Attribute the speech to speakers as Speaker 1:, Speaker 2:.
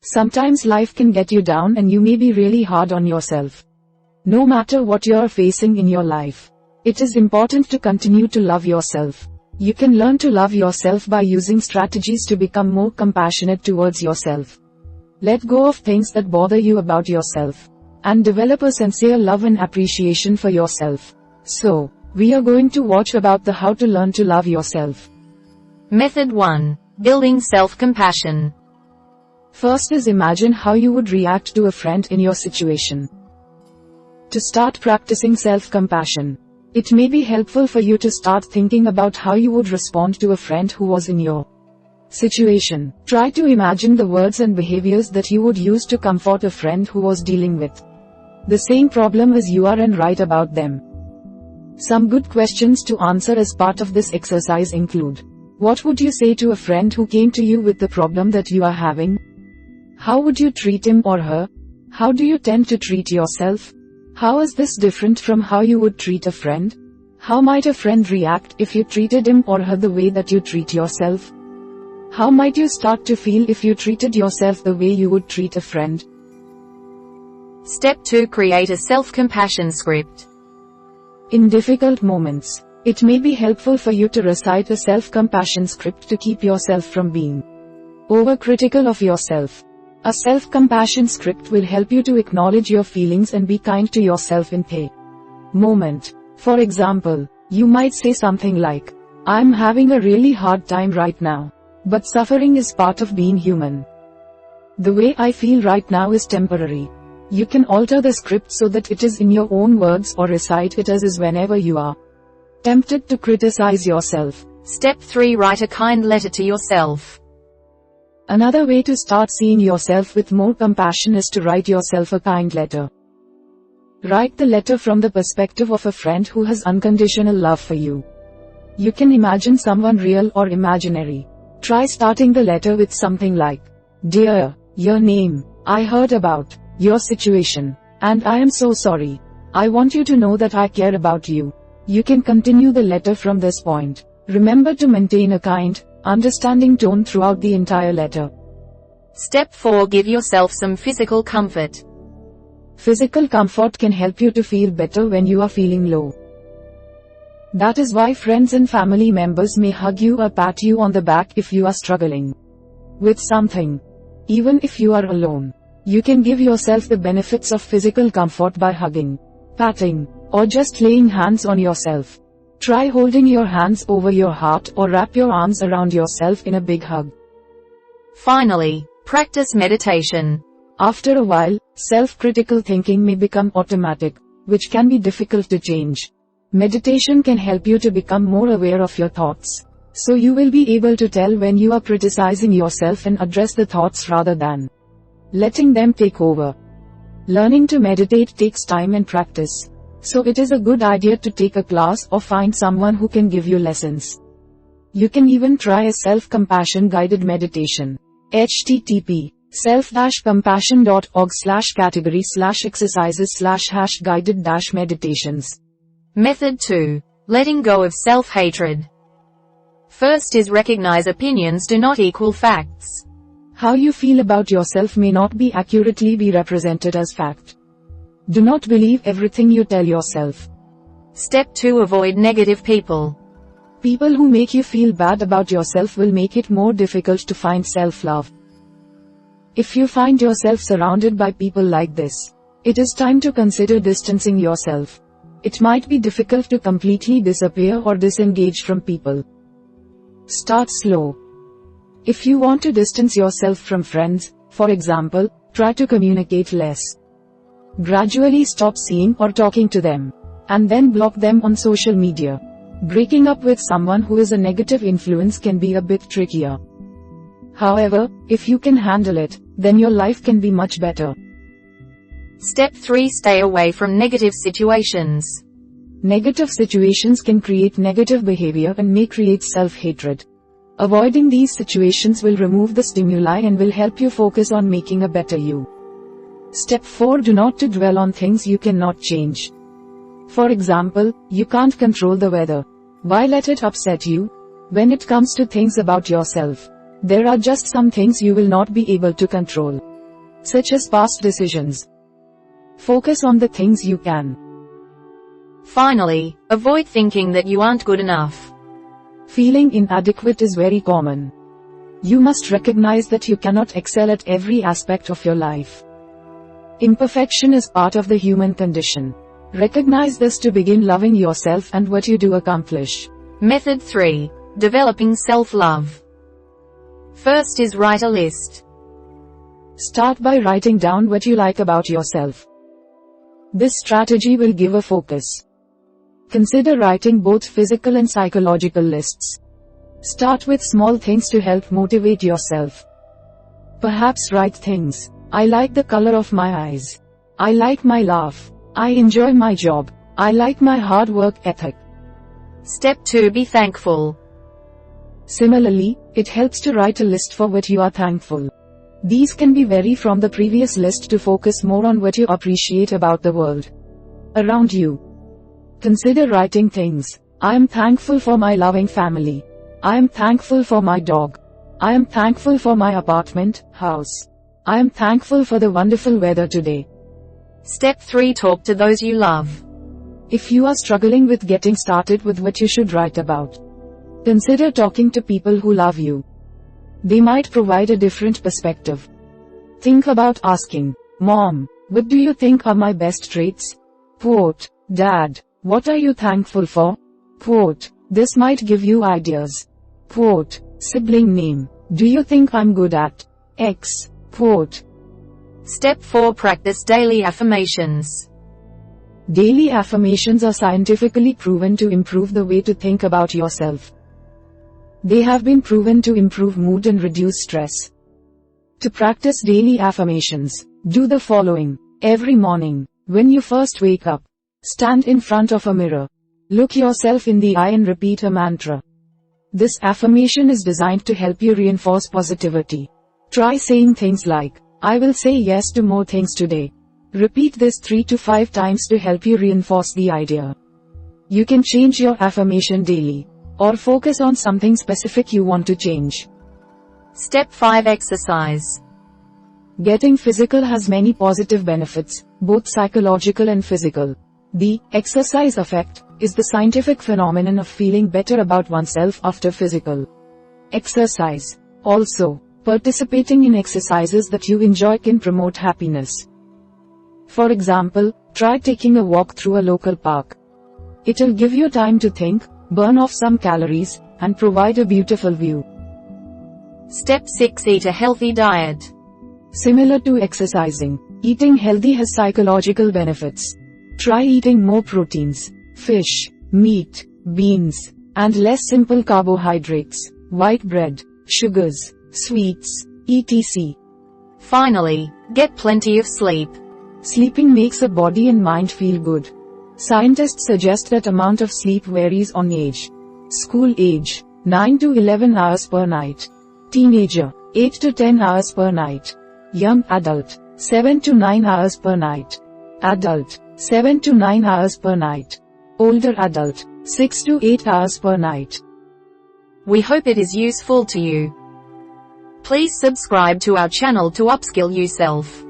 Speaker 1: Sometimes life can get you down and you may be really hard on yourself. No matter what you're facing in your life, it is important to continue to love yourself. You can learn to love yourself by using strategies to become more compassionate towards yourself. Let go of things that bother you about yourself, and develop a sincere love and appreciation for yourself. So, we are going to watch about the how to learn to love yourself.
Speaker 2: Method 1. Building self-compassion.
Speaker 1: First is imagine how you would react to a friend in your situation. To start practicing self-compassion, it may be helpful for you to start thinking about how you would respond to a friend who was in your situation. Try to imagine the words and behaviors that you would use to comfort a friend who was dealing with the same problem as you are and write about them. Some good questions to answer as part of this exercise include: what would you say to a friend who came to you with the problem that you are having? How would you treat him or her? How do you tend to treat yourself? How is this different from how you would treat a friend? How might a friend react if you treated him or her the way that you treat yourself? How might you start to feel if you treated yourself the way you would treat a friend?
Speaker 2: Step 2. Create a self-compassion script.
Speaker 1: In difficult moments, it may be helpful for you to recite a self-compassion script to keep yourself from being overcritical of yourself. A self-compassion script will help you to acknowledge your feelings and be kind to yourself in the moment. For example, you might say something like, "I'm having a really hard time right now, but suffering is part of being human. The way I feel right now is temporary." You can alter the script so that it is in your own words or recite it as is whenever you are tempted to criticize yourself.
Speaker 2: Step 3. Write a kind letter to yourself.
Speaker 1: Another way to start seeing yourself with more compassion is to write yourself a kind letter. Write the letter from the perspective of a friend who has unconditional love for you. You can imagine someone real or imaginary. Try starting the letter with something like, "Dear, your name, I heard about your situation, and I am so sorry. I want you to know that I care about you." You can continue the letter from this point. Remember to maintain a kind, understanding tone throughout the entire letter.
Speaker 2: Step 4. Give yourself some physical comfort.
Speaker 1: Physical comfort can help you to feel better when you are feeling low. That is why friends and family members may hug you or pat you on the back if you are struggling with something. Even if you are alone, you can give yourself the benefits of physical comfort by hugging, patting, or just laying hands on yourself. Try holding your hands over your heart or wrap your arms around yourself in a big hug.
Speaker 2: Finally, practice meditation.
Speaker 1: After a while, self-critical thinking may become automatic, which can be difficult to change. Meditation can help you to become more aware of your thoughts, so you will be able to tell when you are criticizing yourself and address the thoughts rather than letting them take over. Learning to meditate takes time and practice, so it is a good idea to take a class or find someone who can give you lessons. You can even try a self-compassion guided meditation. http://self-compassion.org/category/exercises/guided-meditations.
Speaker 2: Method 2. Letting go of self-hatred. First is recognize opinions do not equal facts.
Speaker 1: How you feel about yourself may not be accurately be represented as fact. Do not believe everything you tell yourself.
Speaker 2: Step 2. Avoid negative people.
Speaker 1: People who make you feel bad about yourself will make it more difficult to find self-love. If you find yourself surrounded by people like this, it is time to consider distancing yourself. It might be difficult to completely disappear or disengage from people. Start slow. If you want to distance yourself from friends, for example, try to communicate less. Gradually stop seeing or talking to them, and then block them on social media. Breaking up with someone who is a negative influence can be a bit trickier. However, if you can handle it, then your life can be much better.
Speaker 2: Step 3. Stay away from negative situations.
Speaker 1: Negative situations can create negative behavior and may create self-hatred. Avoiding these situations will remove the stimuli and will help you focus on making a better you. Step 4. Do not to dwell on things you cannot change. For example, you can't control the weather. Why let it upset you? When it comes to things about yourself, there are just some things you will not be able to control. such as past decisions. Focus on the things you can.
Speaker 2: Finally, avoid thinking that you aren't good enough.
Speaker 1: Feeling inadequate is very common. You must recognize that you cannot excel at every aspect of your life. Imperfection is part of the human condition. Recognize this to begin loving yourself and what you do accomplish.
Speaker 2: Method 3. Developing self-love. First is write a list.
Speaker 1: Start by writing down what you like about yourself. This strategy will give a focus. Consider writing both physical and psychological lists. Start with small things to help motivate yourself. Perhaps write things. I like the color of my eyes. I like my laugh. I enjoy my job. I like my hard work ethic.
Speaker 2: Step 2. Be thankful.
Speaker 1: Similarly, it helps to write a list for what you are thankful. These can be vary from the previous list to focus more on what you appreciate about the world around you. Consider writing things. I am thankful for my loving family. I am thankful for my dog. I am thankful for my apartment, house. I am thankful for the wonderful weather today.
Speaker 2: Step 3. Talk to those you love.
Speaker 1: If you are struggling with getting started with what you should write about, consider talking to people who love you. They might provide a different perspective. Think about asking, Mom, what do you think are my best traits? Quote, Dad, what are you thankful for? Quote, this might give you ideas. Quote, sibling name, do you think I'm good at X? Quote.
Speaker 2: Step 4. Practice daily affirmations.
Speaker 1: Daily affirmations are scientifically proven to improve the way to think about yourself. They have been proven to improve mood and reduce stress. To practice daily affirmations, do the following. Every morning, when you first wake up, stand in front of a mirror. Look yourself in the eye and repeat a mantra. This affirmation is designed to help you reinforce positivity. Try saying things like, I will say yes to more things today. Repeat this 3 to 5 times to help you reinforce the idea. You can change your affirmation daily, or focus on something specific you want to change.
Speaker 2: Step 5. Exercise.
Speaker 1: Getting physical has many positive benefits, both psychological and physical. The exercise effect is the scientific phenomenon of feeling better about oneself after physical exercise. Also, participating in exercises that you enjoy can promote happiness. For example, try taking a walk through a local park. It'll give you time to think, burn off some calories, and provide a beautiful view.
Speaker 2: Step 6. Eat a healthy diet.
Speaker 1: Similar to exercising, eating healthy has psychological benefits. Try eating more proteins, fish, meat, beans, and less simple carbohydrates, white bread, sugars, sweets, etc.
Speaker 2: Finally, get plenty of sleep.
Speaker 1: Sleeping makes a body and mind feel good. Scientists suggest that amount of sleep varies on age. School age, 9 to 11 hours per night. Teenager, 8 to 10 hours per night. Young adult, 7 to 9 hours per night. Adult, 7 to 9 hours per night. Older adult, 6 to 8 hours per night.
Speaker 2: We hope it is useful to you. Please subscribe to our channel to upskill yourself.